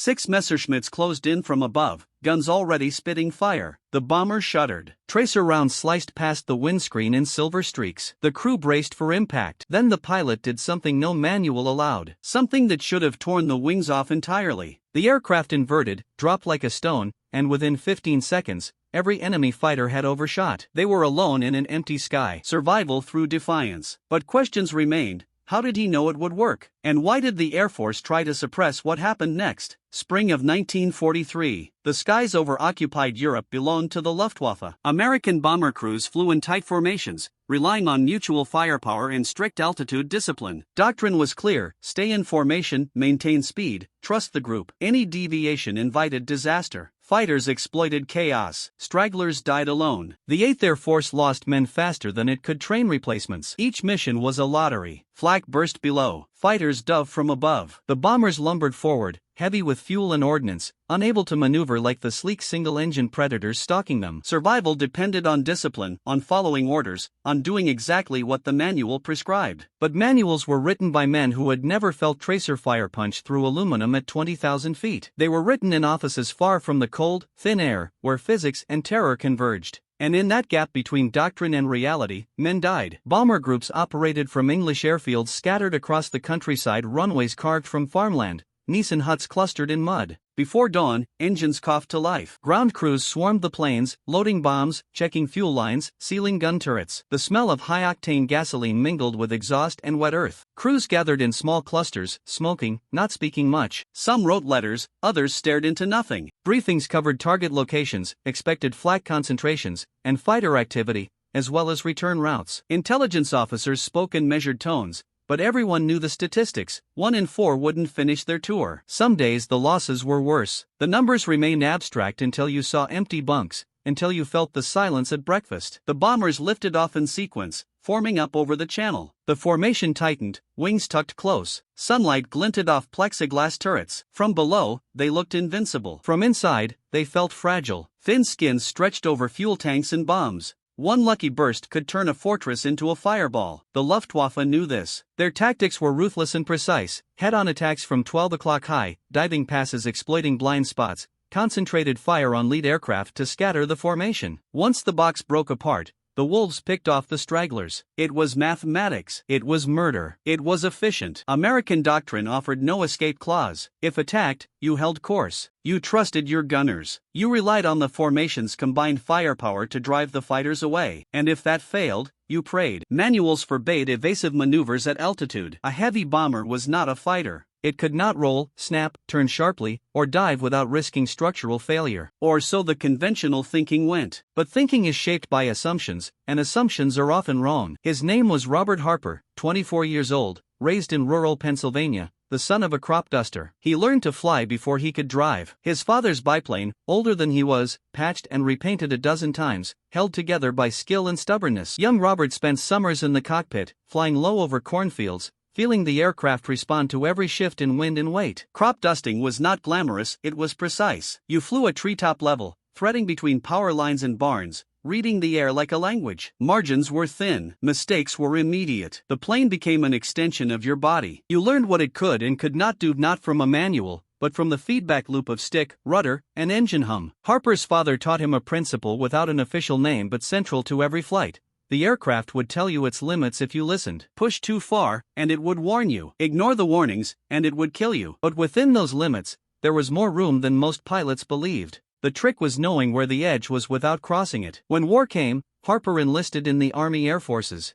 6 Messerschmitts closed in from above, guns already spitting fire. The bomber shuddered. Tracer rounds sliced past the windscreen in silver streaks. The crew braced for impact. Then the pilot did something no manual allowed. Something that should have torn the wings off entirely. The aircraft inverted, dropped like a stone, and within 15 seconds, every enemy fighter had overshot. They were alone in an empty sky. Survival through defiance. But questions remained. How did he know it would work? And why did the Air Force try to suppress what happened next? Spring of 1943. The skies over occupied Europe belonged to the Luftwaffe. American bomber crews flew in tight formations, relying on mutual firepower and strict altitude discipline. Doctrine was clear: stay in formation, maintain speed, trust the group. Any deviation invited disaster. Fighters exploited chaos. Stragglers died alone. The 8th Air Force lost men faster than it could train replacements. Each mission was a lottery. Flak burst below. Fighters dove from above. The bombers lumbered forward, heavy with fuel and ordnance, unable to maneuver like the sleek single-engine Predators stalking them. Survival depended on discipline, on following orders, on doing exactly what the manual prescribed. But manuals were written by men who had never felt tracer fire punch through aluminum at 20,000 feet. They were written in offices far from the cold, thin air, where physics and terror converged. And in that gap between doctrine and reality, men died. Bomber groups operated from English airfields scattered across the countryside, runways carved from farmland, Nissen huts clustered in mud. Before dawn, engines coughed to life. Ground crews swarmed the planes, loading bombs, checking fuel lines, sealing gun turrets. The smell of high-octane gasoline mingled with exhaust and wet earth. Crews gathered in small clusters, smoking, not speaking much. Some wrote letters, others stared into nothing. Briefings covered target locations, expected flak concentrations, and fighter activity, as well as return routes. Intelligence officers spoke in measured tones, but everyone knew the statistics: 1 in 4 wouldn't finish their tour. Some days the losses were worse. The numbers remained abstract until you saw empty bunks, until you felt the silence at breakfast. The bombers lifted off in sequence, forming up over the channel. The formation tightened, wings tucked close. Sunlight glinted off plexiglass turrets. From below, they looked invincible. From inside, they felt fragile. Thin skins stretched over fuel tanks and bombs. One lucky burst could turn a fortress into a fireball. The Luftwaffe knew this. Their tactics were ruthless and precise: head-on attacks from 12 o'clock high, diving passes exploiting blind spots, concentrated fire on lead aircraft to scatter the formation. Once the box broke apart, the wolves picked off the stragglers. It was mathematics. It was murder. It was efficient. American doctrine offered no escape clause. If attacked, you held course. You trusted your gunners. You relied on the formation's combined firepower to drive the fighters away. And if that failed, you prayed. Manuals forbade evasive maneuvers at altitude. A heavy bomber was not a fighter. It could not roll, snap, turn sharply, or dive without risking structural failure. Or so the conventional thinking went. But thinking is shaped by assumptions, and assumptions are often wrong. His name was Robert Harper, 24 years old, raised in rural Pennsylvania, the son of a crop duster. He learned to fly before he could drive. His father's biplane, older than he was, patched and repainted a dozen times, held together by skill and stubbornness. Young Robert spent summers in the cockpit, flying low over cornfields, feeling the aircraft respond to every shift in wind and weight. Crop dusting was not glamorous, it was precise. You flew at treetop level, threading between power lines and barns, reading the air like a language. Margins were thin, mistakes were immediate. The plane became an extension of your body. You learned what it could and could not do, not from a manual, but from the feedback loop of stick, rudder, and engine hum. Harper's father taught him a principle without an official name but central to every flight. The aircraft would tell you its limits if you listened. Push too far, and it would warn you. Ignore the warnings, and it would kill you. But within those limits, there was more room than most pilots believed. The trick was knowing where the edge was without crossing it. When war came, Harper enlisted in the Army Air Forces.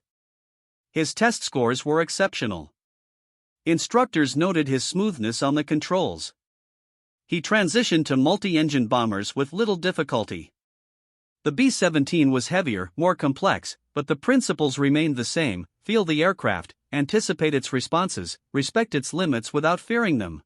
His test scores were exceptional. Instructors noted his smoothness on the controls. He transitioned to multi-engine bombers with little difficulty. The B-17 was heavier, more complex, but the principles remained the same: feel the aircraft, anticipate its responses, respect its limits without fearing them.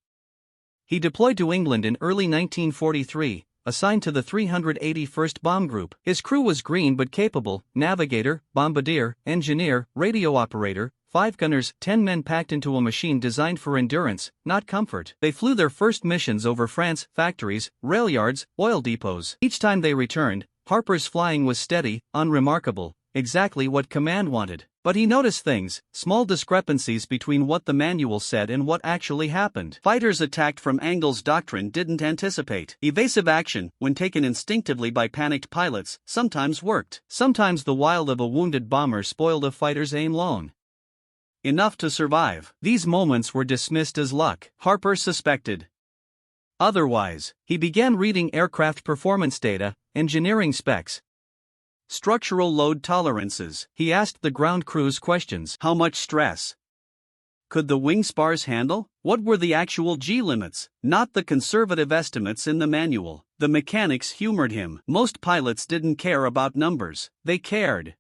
He deployed to England in early 1943, assigned to the 381st Bomb Group. His crew was green but capable: navigator, bombardier, engineer, radio operator, 5 gunners, 10 men packed into a machine designed for endurance, not comfort. They flew their first missions over France, factories, rail yards, oil depots. Each time they returned, Harper's flying was steady, unremarkable, exactly what command wanted. But he noticed things, small discrepancies between what the manual said and what actually happened. Fighters attacked from angles doctrine didn't anticipate. Evasive action, when taken instinctively by panicked pilots, sometimes worked. Sometimes the wild of a wounded bomber spoiled a fighter's aim long enough to survive. These moments were dismissed as luck. Harper suspected otherwise. He began reading aircraft performance data, engineering specs, structural load tolerances. He asked the ground crews questions. How much stress could the wing spars handle? What were the actual G limits? Not the conservative estimates in the manual. The mechanics humored him. Most pilots didn't care about numbers, they cared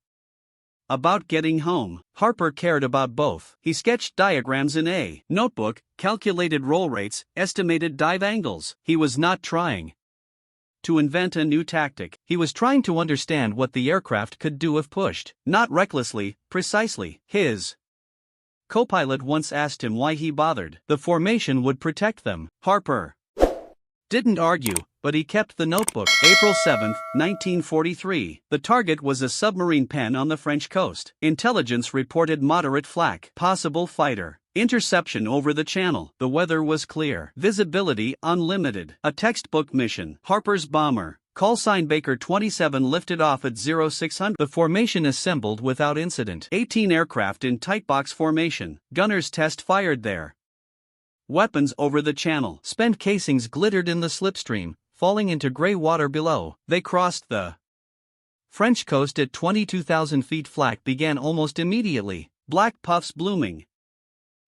about getting home. Harper cared about both. He sketched diagrams in a notebook, calculated roll rates, estimated dive angles. He was not trying to invent a new tactic. He was trying to understand what the aircraft could do if pushed, not recklessly, precisely. His co-pilot once asked him why he bothered. The formation would protect them. Harper didn't argue, but he kept the notebook. April 7, 1943. The target was a submarine pen on the French coast. Intelligence reported moderate flak. Possible fighter. Interception over the channel. The weather was clear. Visibility unlimited. A textbook mission. Harper's bomber, call sign Baker 27, lifted off at 0600. The formation assembled without incident. 18 aircraft in tight box formation. Gunners test fired there. Weapons over the channel. Spent casings glittered in the slipstream, falling into gray water below. They crossed the French coast at 22,000 feet. Flak began almost immediately, black puffs blooming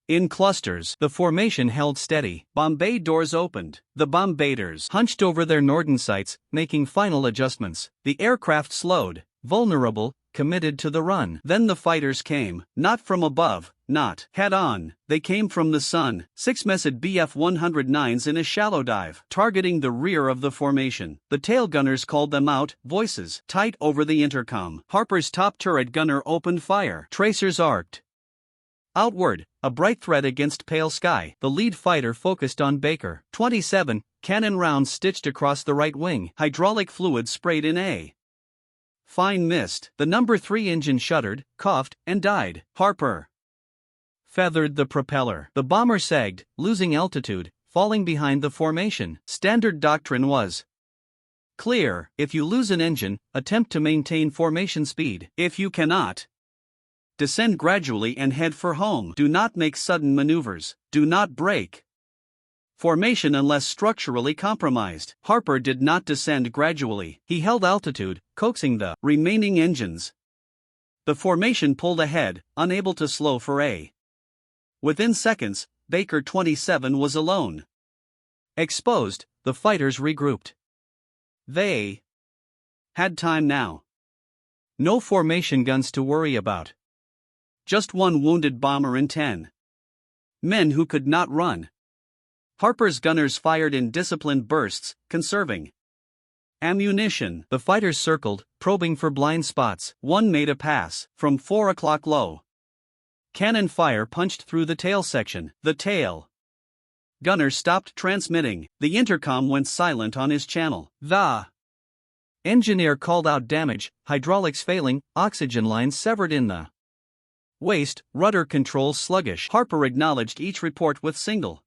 in clusters. The formation held steady. Bomb bay doors opened. The bombarders hunched over their Norden sights, making final adjustments. The aircraft slowed, vulnerable, committed to the run. Then the fighters came, not from above, not head-on, they came from the sun. 6 Messid Bf-109s in a shallow dive, targeting the rear of the formation. The tail gunners called them out, voices tight over the intercom. Harper's top turret gunner opened fire. Tracers arced outward, a bright thread against pale sky. The lead fighter focused on Baker 27, cannon rounds stitched across the right wing. Hydraulic fluid sprayed in a fine mist. The number 3 engine shuddered, coughed, and died. Harper feathered the propeller. The bomber sagged, losing altitude, falling behind the formation. Standard doctrine was clear: if you lose an engine, attempt to maintain formation speed. If you cannot, descend gradually and head for home. Do not make sudden maneuvers. Do not break formation unless structurally compromised. Harper did not descend gradually. He held altitude, coaxing the remaining engines. The formation pulled ahead, unable to slow for a. Within seconds, Baker 27 was alone. Exposed, the fighters regrouped. They had time now. No formation guns to worry about. Just one wounded bomber and 10 men who could not run. Harper's gunners fired in disciplined bursts, conserving ammunition. The fighters circled, probing for blind spots. One made a pass from 4 o'clock low. Cannon fire punched through the tail section. The tail gunner stopped transmitting. The intercom went silent on his channel. The engineer called out damage, hydraulics failing, oxygen lines severed in the waist, rudder controls sluggish. Harper acknowledged each report with single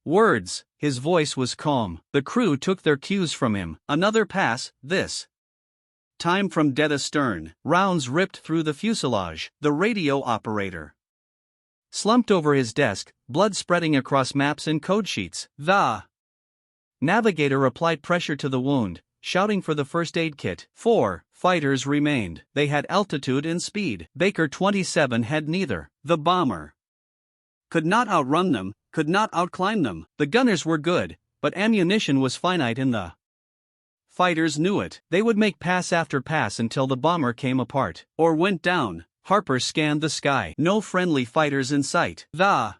words. His voice was calm. The crew took their cues from him. Another pass, this time from dead astern. Rounds ripped through the fuselage. The radio operator slumped over his desk, blood spreading across maps and code sheets. The navigator applied pressure to the wound, shouting for the first aid kit. 4 fighters remained. They had altitude and speed. Baker 27 had neither. The bomber could not outrun them, could not outclimb them. The gunners were good, but ammunition was finite and the fighters knew it. They would make pass after pass until the bomber came apart or went down. Harper scanned the sky. No friendly fighters in sight. The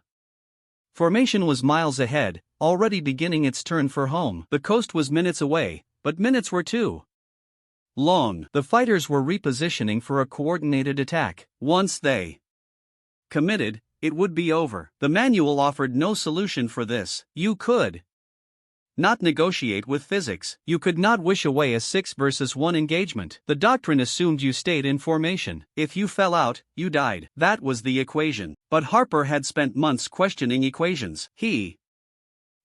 formation was miles ahead, already beginning its turn for home. The coast was minutes away, but minutes were too long. The fighters were repositioning for a coordinated attack. Once they committed, it would be over. The manual offered no solution for this. You could not negotiate with physics. You could not wish away a 6 versus 1 engagement. The doctrine assumed you stayed in formation. If you fell out, you died. That was the equation. But Harper had spent months questioning equations. He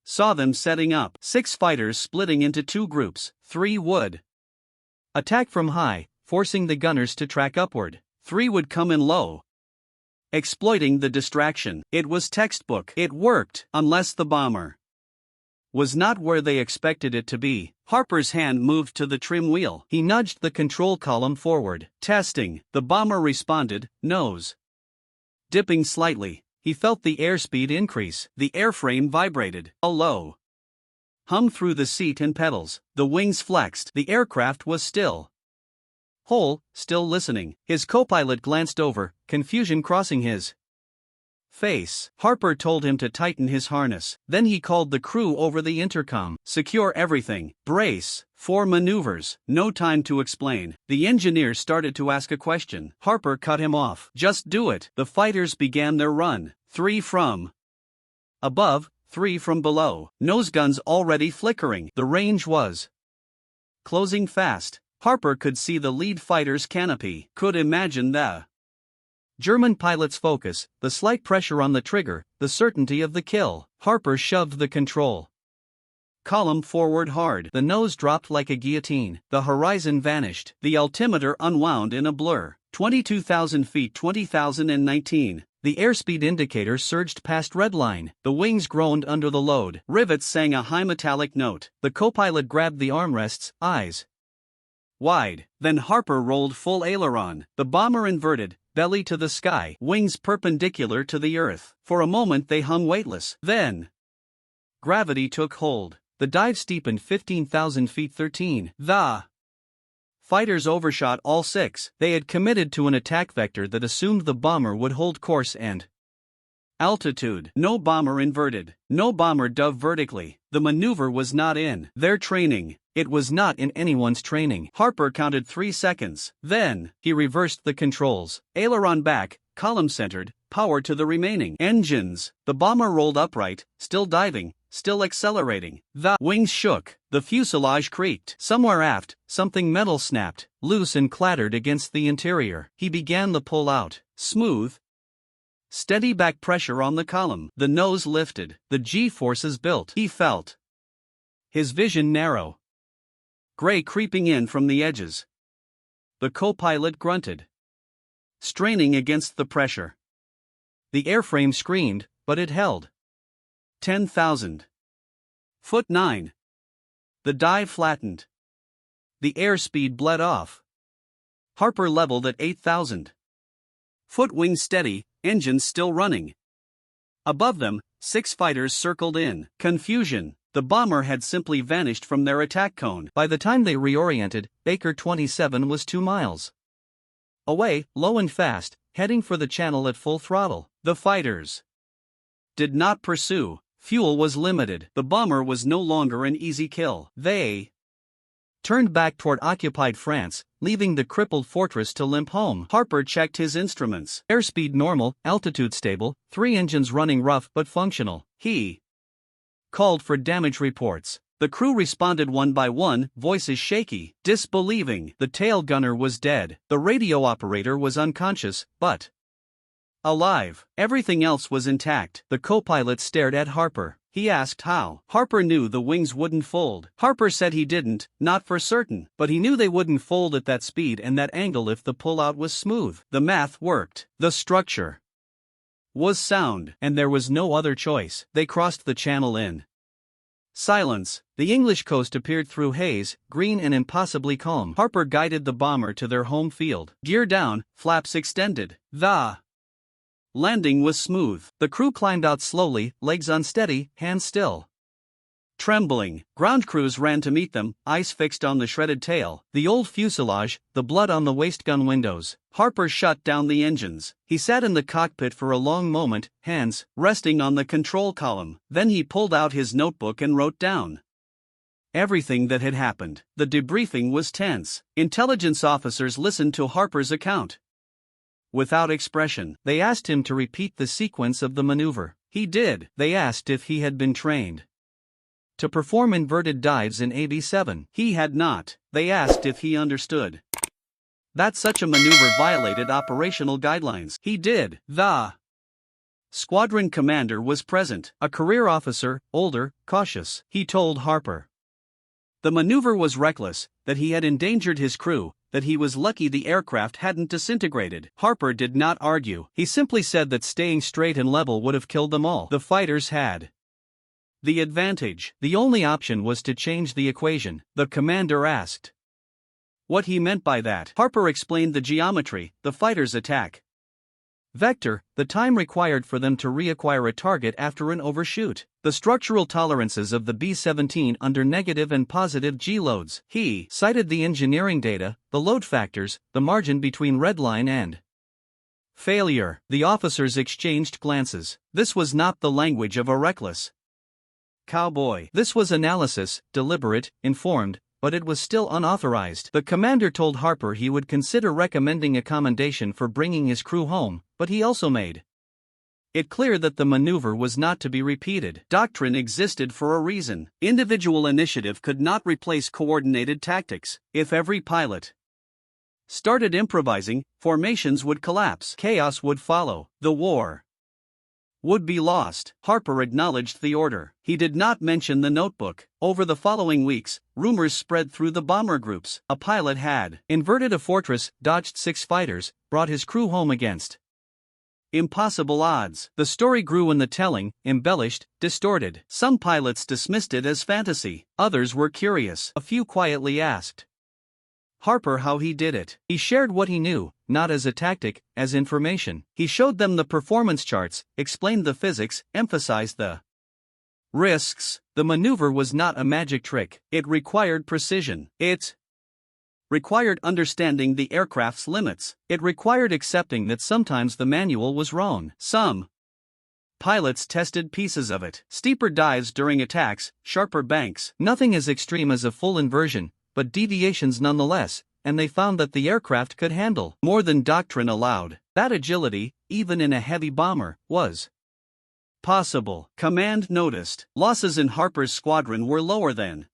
saw them setting up. 6 fighters splitting into 2 groups. 3 would attack from high, forcing the gunners to track upward. 3 would come in low, exploiting the distraction. It was textbook. It worked, unless the bomber was not where they expected it to be. Harper's hand moved to the trim wheel. He nudged the control column forward. Testing. The bomber responded, nose dipping slightly. He felt the airspeed increase. The airframe vibrated. A low hum through the seat and pedals. The wings flexed. The aircraft was still whole, still listening. His co-pilot glanced over, confusion crossing his face. Harper told him to tighten his harness. Then he called the crew over the intercom. Secure everything. Brace for maneuvers. No time to explain. The engineer started to ask a question. Harper cut him off. Just do it. The fighters began their run. 3 from above, 3 from below. Nose guns already flickering. The range was closing fast. Harper could see the lead fighter's canopy. Could imagine the German pilot's focus, the slight pressure on the trigger, the certainty of the kill. Harper shoved the control column forward hard. The nose dropped like a guillotine. The horizon vanished. The altimeter unwound in a blur. 22,000 feet, 20,019. The airspeed indicator surged past red line. The wings groaned under the load. Rivets sang a high metallic note. The co-pilot grabbed the armrests, eyes wide. Then Harper rolled full aileron. The bomber inverted, belly to the sky, wings perpendicular to the earth. For a moment they hung weightless. Then gravity took hold. The dive steepened 15,000 feet 13. The fighters overshot all 6. They had committed to an attack vector that assumed the bomber would hold course and altitude. No bomber inverted. No bomber dove vertically. The maneuver was not in their training. It was not in anyone's training. Harper counted 3 seconds. Then, he reversed the controls. Aileron back, column centered, power to the remaining engines. The bomber rolled upright, still diving, still accelerating. The wings shook. The fuselage creaked. Somewhere aft, something metal snapped, loose and clattered against the interior. He began the pull out. Smooth, steady back pressure on the column. The nose lifted. The G-forces built. He felt his vision narrow. Gray creeping in from the edges. The co-pilot grunted, straining against the pressure. The airframe screamed, but it held. 10,000 foot 9. The dive flattened. The airspeed bled off. Harper leveled at 8,000 foot, wings steady, engines still running. Above them, 6 fighters circled in. Confusion. The bomber had simply vanished from their attack cone. By the time they reoriented, Baker 27 was 2 miles away, low and fast, heading for the channel at full throttle. The fighters did not pursue. Fuel was limited. The bomber was no longer an easy kill. They turned back toward occupied France, leaving the crippled fortress to limp home. Harper checked his instruments. Airspeed normal, altitude stable, 3 engines running rough but functional. He called for damage reports. The crew responded one by one, voices shaky, disbelieving. The tail gunner was dead. The radio operator was unconscious, but alive. Everything else was intact. The co-pilot stared at Harper. He asked how. Harper knew the wings wouldn't fold. Harper said he didn't, not for certain, but he knew they wouldn't fold at that speed and that angle if the pullout was smooth. The math worked. The structure was sound, and there was no other choice. They crossed the channel in silence. The English coast appeared through haze, green and impossibly calm. Harper guided the bomber to their home field. Gear down, flaps extended. The landing was smooth. The crew climbed out slowly, legs unsteady, hands still trembling. Ground crews ran to meet them, eyes fixed on the shredded tail, the old fuselage, the blood on the waistgun windows. Harper shut down the engines. He sat in the cockpit for a long moment, hands resting on the control column. Then he pulled out his notebook and wrote down everything that had happened. The debriefing was tense. Intelligence officers listened to Harper's account without expression. They asked him to repeat the sequence of the maneuver. He did. They asked if he had been trained. to perform inverted dives in AV-7. He had not. They asked if he understood that such a maneuver violated operational guidelines. He did. The squadron commander was present, a career officer, older, cautious. He told Harper the maneuver was reckless, that he had endangered his crew, that he was lucky the aircraft hadn't disintegrated. Harper did not argue. He simply said that staying straight and level would have killed them all. The fighters had the advantage. The only option was to change the equation. The commander asked what he meant by that. Harper explained the geometry, the fighters' attack vector, the time required for them to reacquire a target after an overshoot, the structural tolerances of the B-17 under negative and positive G-loads. He cited the engineering data, the load factors, the margin between redline and failure. The officers exchanged glances. This was not the language of a reckless cowboy. This was analysis, deliberate, informed, but it was still unauthorized. The commander told Harper he would consider recommending a commendation for bringing his crew home, but he also made it clear that the maneuver was not to be repeated. Doctrine existed for a reason. Individual initiative could not replace coordinated tactics. If every pilot started improvising, formations would collapse. Chaos would follow. The war would be lost. Harper acknowledged the order. He did not mention the notebook. Over the following weeks, rumors spread through the bomber groups. A pilot had inverted a fortress, dodged 6 fighters, brought his crew home against impossible odds. The story grew in the telling, embellished, distorted. Some pilots dismissed it as fantasy. Others were curious. A few quietly asked Harper how he did it. He shared what he knew, not as a tactic, as information. He showed them the performance charts, explained the physics, emphasized the risks. The maneuver was not a magic trick. It required precision. It required understanding the aircraft's limits. It required accepting that sometimes the manual was wrong. Some pilots tested pieces of it. Steeper dives during attacks, sharper banks. Nothing as extreme as a full inversion, but deviations nonetheless, and they found that the aircraft could handle more than doctrine allowed. That agility, even in a heavy bomber, was possible. Command noticed losses in Harper's squadron were lower than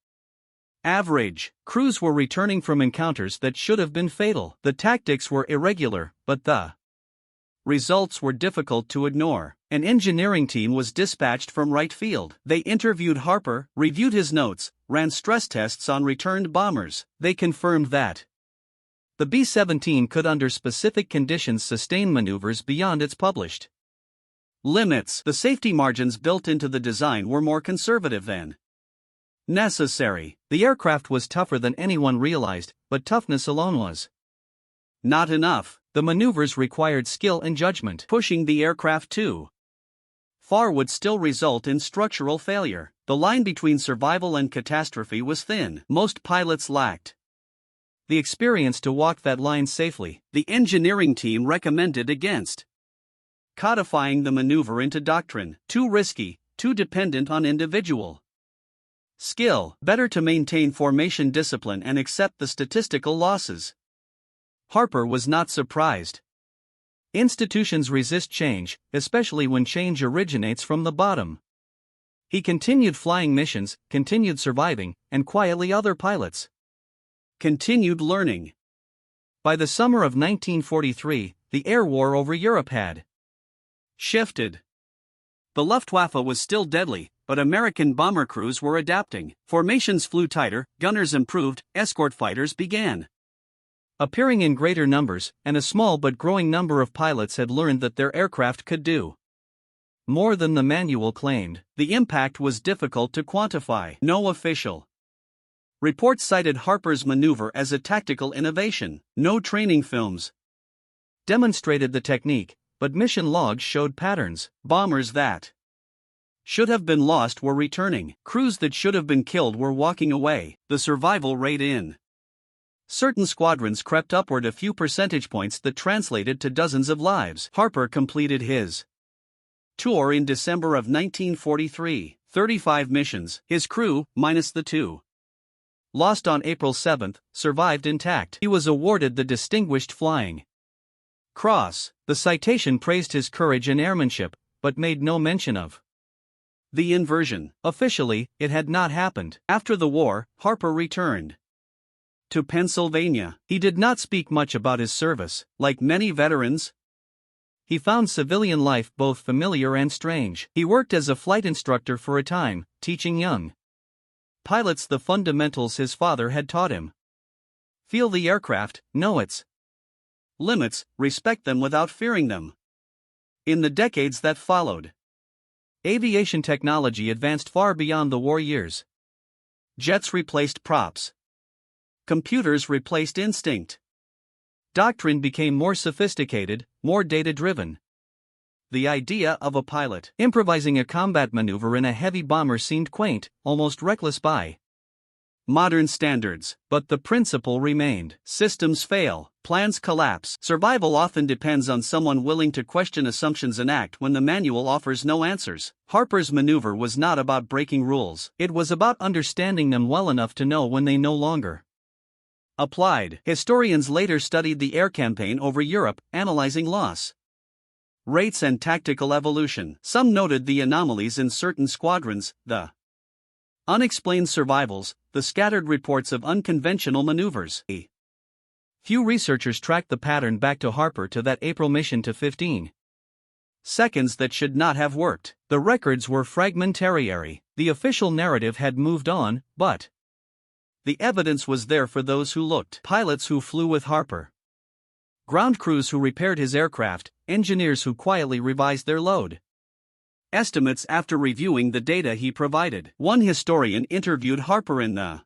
average. Crews were returning from encounters that should have been fatal. The tactics were irregular, but the results were difficult to ignore. An engineering team was dispatched from right field. They interviewed Harper, reviewed his notes, ran stress tests on returned bombers. They confirmed that the B-17 could under specific conditions sustain maneuvers beyond its published limits. The safety margins built into the design were more conservative than necessary. The aircraft was tougher than anyone realized, but toughness alone was not enough. The maneuvers required skill and judgment. Pushing the aircraft too far would still result in structural failure. The line between survival and catastrophe was thin. Most pilots lacked the experience to walk that line safely. The engineering team recommended against codifying the maneuver into doctrine. Too risky, too dependent on individual skill. Better to maintain formation discipline and accept the statistical losses. Harper was not surprised. Institutions resist change, especially when change originates from the bottom. He continued flying missions, continued surviving, and quietly other pilots continued learning. By the summer of 1943, the air war over Europe had shifted. The Luftwaffe was still deadly, but American bomber crews were adapting. Formations flew tighter, gunners improved, escort fighters began appearing in greater numbers, and a small but growing number of pilots had learned that their aircraft could do more than the manual claimed. The impact was difficult to quantify. No official reports cited Harper's maneuver as a tactical innovation. No training films demonstrated the technique, but mission logs showed patterns. Bombers that should have been lost were returning. Crews that should have been killed were walking away. The survival rate in certain squadrons crept upward a few percentage points that translated to dozens of lives. Harper completed his tour in December of 1943, 35 missions. His crew, minus the 2 lost on April 7, survived intact. He was awarded the Distinguished Flying Cross. The citation praised his courage and airmanship, but made no mention of The inversion. Officially, it had not happened. After the war, Harper returned to Pennsylvania. He did not speak much about his service. Like many veterans, he found civilian life both familiar and strange. He worked as a flight instructor for a time, teaching young pilots the fundamentals his father had taught him. Feel the aircraft, know its limits, respect them without fearing them. In the decades that followed, aviation technology advanced far beyond the war years. Jets replaced props. Computers replaced instinct. Doctrine became more sophisticated, more data-driven. The idea of a pilot improvising a combat maneuver in a heavy bomber seemed quaint, almost reckless by modern standards, but the principle remained. Systems fail, plans collapse. Survival often depends on someone willing to question assumptions and act when the manual offers no answers. Harper's maneuver was not about breaking rules, it was about understanding them well enough to know when they no longer applied. Historians later studied the air campaign over Europe, analyzing loss rates and tactical evolution. Some noted the anomalies in certain squadrons, the unexplained survivals, the scattered reports of unconventional maneuvers. Few researchers tracked the pattern back to Harper to that April mission to 15 seconds that should not have worked. The records were fragmentary. The official narrative had moved on, but the evidence was there for those who looked. Pilots who flew with Harper, ground crews who repaired his aircraft, engineers who quietly revised their load estimates after reviewing the data he provided. One historian interviewed Harper in the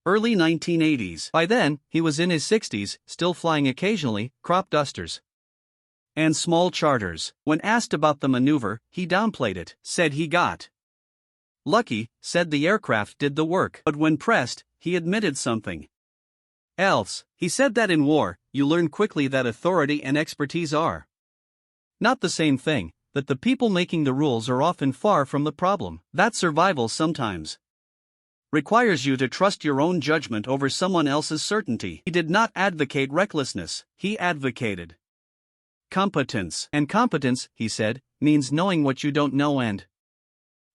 early 1980s. By then, he was in his 60s, still flying occasionally, crop dusters and small charters. When asked about the maneuver, he downplayed it, said he got lucky, said the aircraft did the work. But when pressed, he admitted something else. He said that in war, you learn quickly that authority and expertise are not the same thing, that the people making the rules are often far from the problem, that survival sometimes requires you to trust your own judgment over someone else's certainty. He did not advocate recklessness, he advocated competence. And competence, he said, means knowing what you don't know and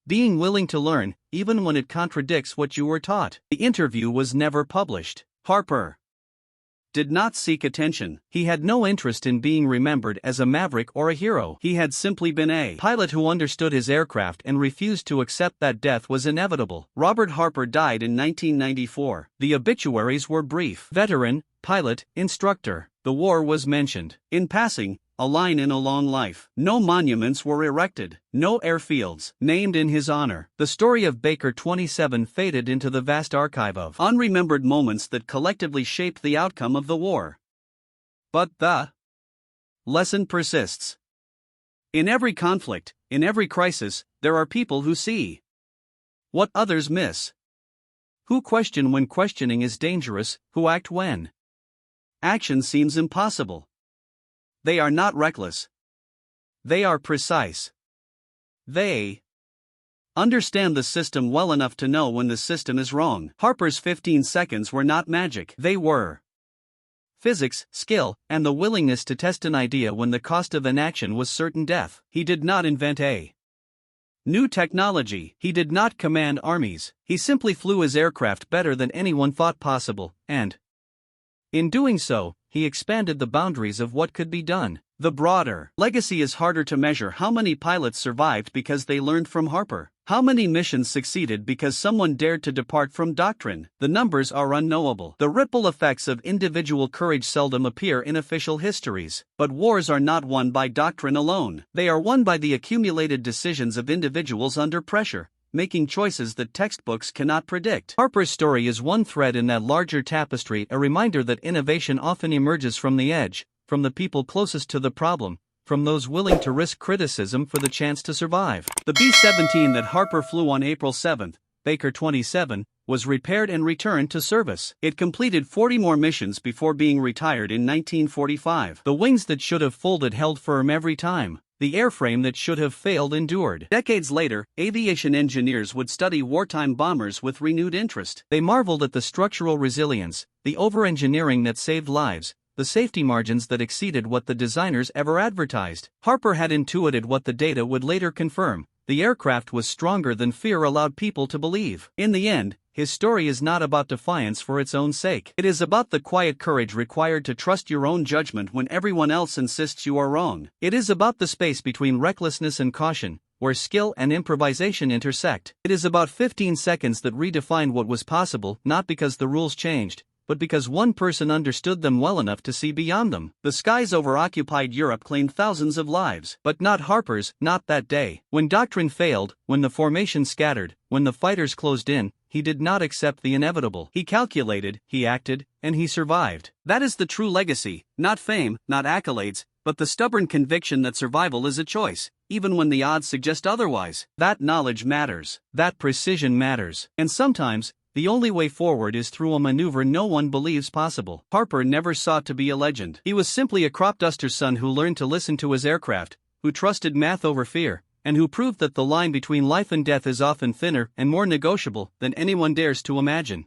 being willing to learn, even when it contradicts what you were taught. The interview was never published. Harper did not seek attention. He had no interest in being remembered as a maverick or a hero. He had simply been a pilot who understood his aircraft and refused to accept that death was inevitable. Robert Harper died in 1994. The obituaries were brief. Veteran, pilot, instructor. The war was mentioned in passing, a line in a long life. No monuments were erected, no airfields named in his honor. The story of Baker 27 faded into the vast archive of unremembered moments that collectively shaped the outcome of the war. But the lesson persists. In every conflict, in every crisis, there are people who see what others miss, who question when questioning is dangerous, who act when action seems impossible. They are not reckless. They are precise. They understand the system well enough to know when the system is wrong. Harper's 15 seconds were not magic. They were physics, skill, and the willingness to test an idea when the cost of inaction was certain death. He did not invent a new technology. He did not command armies. He simply flew his aircraft better than anyone thought possible, and in doing so, he expanded the boundaries of what could be done. The broader legacy is harder to measure. How many pilots survived because they learned from Harper? How many missions succeeded because someone dared to depart from doctrine? The numbers are unknowable. The ripple effects of individual courage seldom appear in official histories. But wars are not won by doctrine alone. They are won by the accumulated decisions of individuals under pressure, making choices that textbooks cannot predict. Harper's story is one thread in that larger tapestry, a reminder that innovation often emerges from the edge, from the people closest to the problem, from those willing to risk criticism for the chance to survive. The B-17 that Harper flew on April 7, Baker 27, was repaired and returned to service. It completed 40 more missions before being retired in 1945. The wings that should have folded held firm every time. The airframe that should have failed endured. Decades later, aviation engineers would study wartime bombers with renewed interest. They marveled at the structural resilience, the over-engineering that saved lives, the safety margins that exceeded what the designers ever advertised. Harper had intuited what the data would later confirm. the aircraft was stronger than fear allowed people to believe. In the end, his story is not about defiance for its own sake. It is about the quiet courage required to trust your own judgment when everyone else insists you are wrong. It is about the space between recklessness and caution, where skill and improvisation intersect. It is about 15 seconds that redefined what was possible, not because the rules changed, but because one person understood them well enough to see beyond them. The skies over occupied Europe claimed thousands of lives, but not Harper's, not that day. When doctrine failed, when the formation scattered, when the fighters closed in, he did not accept the inevitable. He calculated, he acted, and he survived. That is the true legacy, not fame, not accolades, but the stubborn conviction that survival is a choice, even when the odds suggest otherwise. That knowledge matters. That precision matters. And sometimes, the only way forward is through a maneuver no one believes possible. Harper never sought to be a legend. He was simply a crop duster's son who learned to listen to his aircraft, who trusted math over fear, and who proved that the line between life and death is often thinner and more negotiable than anyone dares to imagine.